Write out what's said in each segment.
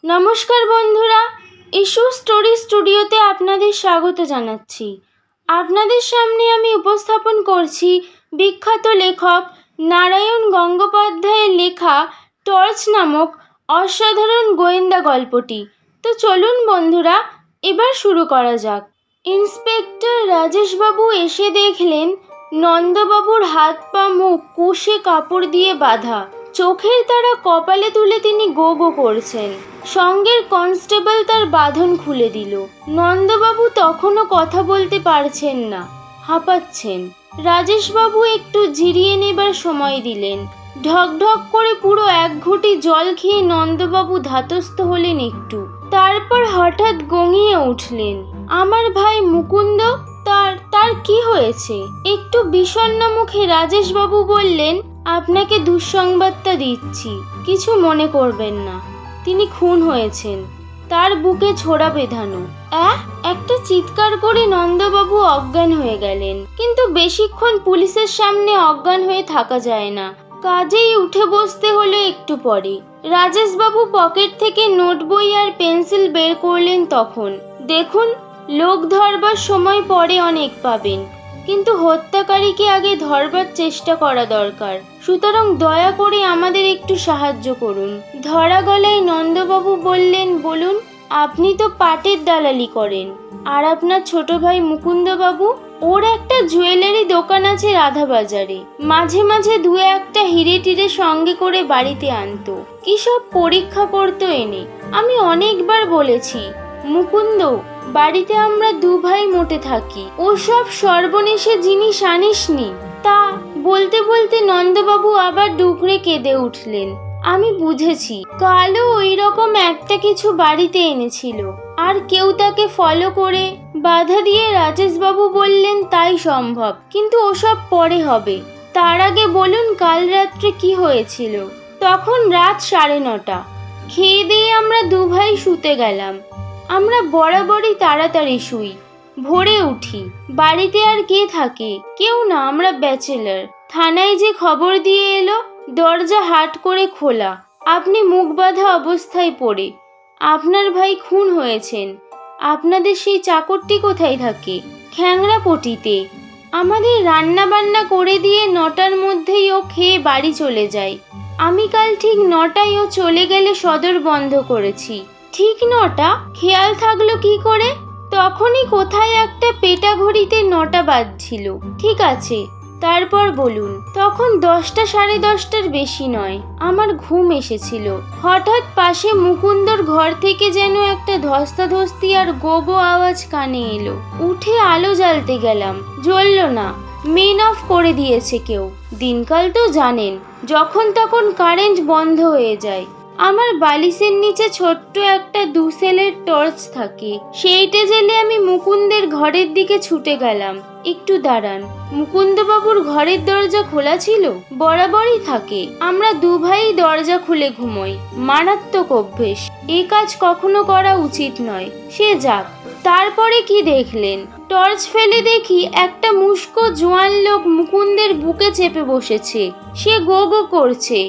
নমস্কার বন্ধুরা, issue story স্টুডিওতে আপনাদের স্বাগত জানাচ্ছি। আপনাদের সামনে আমি উপস্থাপন করছি বিখ্যাত লেখক নারায়ণ গঙ্গোপাধ্যায়ের লেখা টর্চ নামক অসাধারণ গোয়েন্দা গল্পটি। তো চলুন বন্ধুরা, এবার শুরু করা যাক। ইন্সপেক্টর রাজেশবাবু এসে দেখলেন নন্দবাবুর হাত পা মুখ কুশে কাপড় দিয়ে বাঁধা, চোখের তারা কপালে তুলে তিনি গো গো করছেন। সঙ্গের কনস্টেবল তার বাঁধন খুলে দিল। নন্দবাবু তখনও কথা বলতে পারছেন না, হাঁপাচ্ছেন। রাজেশবাবু একটু জিরিয়ে নেবার সময় দিলেন। ঢক ঢক করে পুরো এক ঘটি জল খেয়ে নন্দবাবু ধাতস্থ হলেন একটু। তারপর হঠাৎ গঙিয়ে উঠলেন, আমার ভাই মুকুন্দ, তার কি হয়েছে? একটু বিষণ্ণ মুখে রাজেশবাবু বললেন, আপনাকে দুঃসংবাদটা দিচ্ছি, কিছু মনে করবেন না। তিনি খুন হয়েছেন, তার বুকে ছোড়া বেঁধানো। একটা চিৎকার করে নন্দবাবু অজ্ঞান হয়ে গেলেন। কিন্তু বেশিক্ষণ পুলিশের সামনে অজ্ঞান হয়ে থাকা যায় না, কাজেই উঠে বসতে হলো একটু পরে। রাজেশবাবু পকেট থেকে নোট বই আর পেন্সিল বের করলেন তখন। দেখুন, লোক ধরবার সময় পরে অনেক পাবেন, কিন্তু হত্যাকারীকে আগে ধরবার চেষ্টা করা দরকার। সুতরাং দয়া করে আমাদের একটু সাহায্য করুন। ধরা গলায় নন্দবাবু বললেন, বলুন, আপনি তো পাটের দালালি করেন, আর আপনার ছোট ভাই মুকুন্দবাবু, ওর একটা জুয়েলারি দোকান আছে রাধাবাজারে। মাঝে মাঝে দু একটা হিরে টিরে সঙ্গে করে বাড়িতে আনতো, কি সব পরীক্ষা করতো এনে। আমি অনেকবার বলেছি, মুকুন্দ, বাড়িতে আমরা দু ভাই মোটে থাকি, ওসব সর্বনেশে জিনিস আনিসনি। তা বলতে বলতে নন্দবাবু আবার ডুকরে কেঁদে উঠলেন। আমি বুঝেছি, কালও ওই রকম একটা কিছু বাড়িতে এনেছিল, আর কেউ তাকে ফলো করে বাধা দিয়ে রাজেশবাবু বললেন তাই সম্ভব, কিন্তু ওসব পরে হবে। তার আগে বলুন, কাল রাত্রে কি হয়েছিল? তখন রাত 9:30। খেয়ে দিয়ে আমরা দু ভাই শুতে গেলাম। আমরা বরাবরই তাড়াতাড়ি শুই, ভোরে উঠি। বাড়িতে আর কে থাকে? কেউ না, আমরা ব্যাচেলার। থানায় যে খবর দিয়ে এলো, দরজা হাট করে খোলা, আপনি মুখ বাঁধা অবস্থায় পড়ে। আপনার ভাই খুন হয়েছেন। আপনাদের সেই চাকরটি কোথায় থাকে? খ্যাংরাপটিতে। আমাদের রান্না বান্না করে দিয়ে 9টার মধ্যেই ও খেয়ে বাড়ি চলে যায়। আমি কাল ঠিক 9টায় ও চলে গেলে সদর বন্ধ করেছি। ঠিক 9টা? খেয়াল থাকলো কি করে? তখনই কোথায় একটা পেটা ঘড়িতে 9টা বাজছিল। ঠিক আছে, তারপর বলুন। তখন 10টা 10:30টার বেশি নয়। আমার ঘুম এসেছিল। হঠাৎ পাশে মুকুন্দর ঘর থেকে যেন একটা ধস্তাধস্তি আর গো গো আওয়াজ কানে এলো। উঠে আলো জ্বালতে গেলাম, জ্বলল না। মেন অফ করে দিয়েছে কেউ। দিনকাল তো জানেন, যখন তখন কারেন্ট বন্ধ হয়ে যায়। আমার বালিশের নিচে ছোট্ট একটা 2 সেলের টর্চ থাকে, সেইটা জেলে আমি মুকুন্দের ঘরের দিকে ছুটে গেলাম। একটু দাঁড়ান, মুকুন্দবাবুর ঘরের দরজা খোলা ছিল? বরাবরই থাকে। আমরা দু ভাই দরজা খুলে ঘুমোই, মারাত্মক অভ্যেস। এ কাজ কখনো করা উচিত নয়। সে যাক। তারপরে কি দেখলেন? টর্চ ফেলে দেখি একটা মুস্কো জোয়ান লোক মুকুন্দের বুকে চেপে বসেছে। সে গো গো করছে।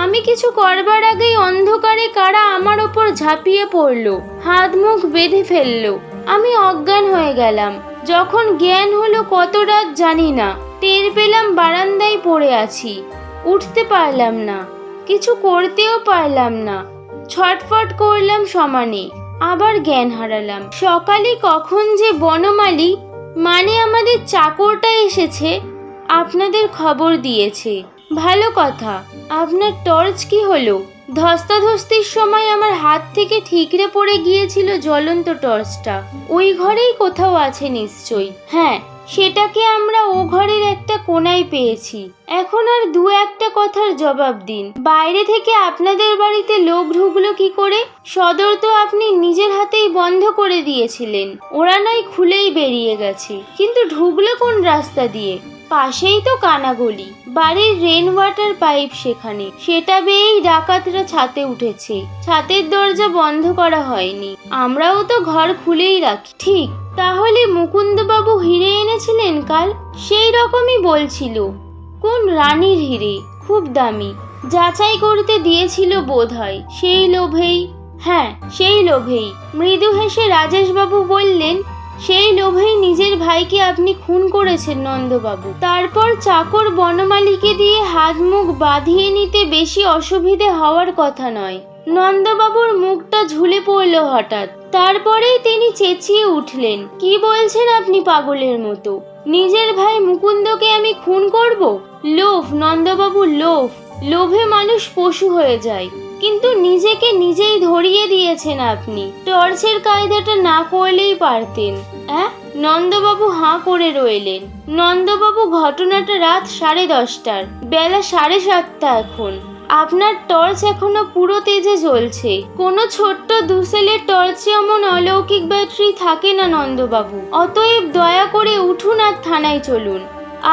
আমি কিছু করবার আগেই অন্ধকারে কারা আমার ওপর ঝাঁপিয়ে পড়ল, হাত মুখ বেঁধে ফেললো। আমি অজ্ঞান হয়ে গেলাম। যখন জ্ঞান হলো কত রাত জানি না। টের পেলাম বারান্দায় পড়ে আছি। উঠতে পারলাম না, কিছু করতেও পারলাম না। ছটফট করলাম সমানে, আবার জ্ঞান হারালাম। সকালে কখন যে বনমালী, মানে আমাদের চাকরটা এসেছে, আপনাদের খবর দিয়েছে। ভালো কথা। আপনার টর্চ কি হলো? ধস্তাধস্তির সময় আমার হাত থেকে ঠিকরে পড়ে গিয়েছিল জ্বলন্ত টর্চটা। ওই ঘরেই কোথাও আছে নিশ্চয়ই। হ্যাঁ, সেটাকে আমরা ও ঘরের একটা কোনায় পেয়েছি। এখন আর দু একটা কথার জবাব দিন। বাইরে থেকে আপনাদের বাড়িতে লোক ঢুকলো কি করে? সদর তো আপনি নিজের হাতেই বন্ধ করে দিয়েছিলেন। ওরা নয় খুলেই বেরিয়ে গেছে, কিন্তু ঢুকলো কোন রাস্তা দিয়ে? পাশেই তো কানাগলি, বাড়ির রেন ওয়াটার পাইপ সেখানে। সেটা বেয়েই ডাকাতরা ছাতে উঠেছে। ছাতের দরজা বন্ধ করা হয়নি। আমরাও তো ঘর খুলেই রাখি। ঠিক, তাহলে মুকুন্দবাবু হিরে এনেছিলেন কাল? সেই রকমই বলছিল। কোন রানীর হিরে, খুব দামি। যাচাই করতে দিয়েছিল বোধ হয়। সেই লোভেই হ্যাঁ, সেই লোভেই। মৃদু হেসে রাজেশবাবু বললেন, সেই লোভেই নিজের ভাইকে আপনি খুন করেছেন নন্দবাবু। তারপর চাকর বনমালীকে দিয়ে হাত মুখ বাঁধিয়ে নিতে বেশি অসুবিধে হওয়ার কথা নয়। নন্দবাবুর মুখটা ঝুলে পড়ল হঠাৎ। তারপরেই তিনি চেঁচিয়ে উঠলেন, কি বলছেন আপনি পাগলের মতো? নিজের ভাই মুকুন্দকে আমি খুন করব? লোভ নন্দবাবু, লোভ। লোভে মানুষ পশু হয়ে যায়। কিন্তু নিজেকে নিজেই ধরিয়ে দিয়েছেন আপনি। টর্চের কায়দাটা না করলেই পারতেন। নন্দবাবু হাঁ করে রইলেন। নন্দবাবু, ঘটনাটা রাত 10:30টার, বেলা 7:30 এখন। আপনার টর্চ এখনো পুরো তেজে জ্বলছে। কোনো ছোট্ট 2 সেলের টর্চে এমন অলৌকিক ব্যাটারি থাকে না নন্দবাবু। অতএব দয়া করে উঠুন আর থানায় চলুন।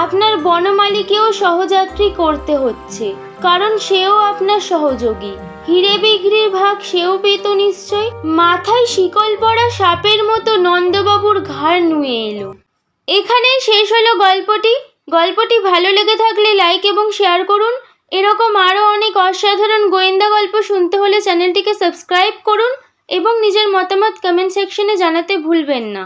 আপনার বনমালীকেও সহযাত্রী করতে হচ্ছে, কারণ সেও আপনার সহযোগী। হিরে বিক্রির ভাগ সেও পেত নিশ্চয়। মাথায় শিকল পরা সাপের মতো নন্দবাবুর ঘাড় নুয়ে এলো। এখানেই শেষ হলো গল্পটি। গল্পটি ভালো লেগে থাকলে লাইক এবং শেয়ার করুন। এরকম আরও অনেক অসাধারণ গোয়েন্দা গল্প শুনতে হলে চ্যানেলটিকে সাবস্ক্রাইব করুন এবং নিজের মতামত কমেন্ট সেকশনে জানাতে ভুলবেন না।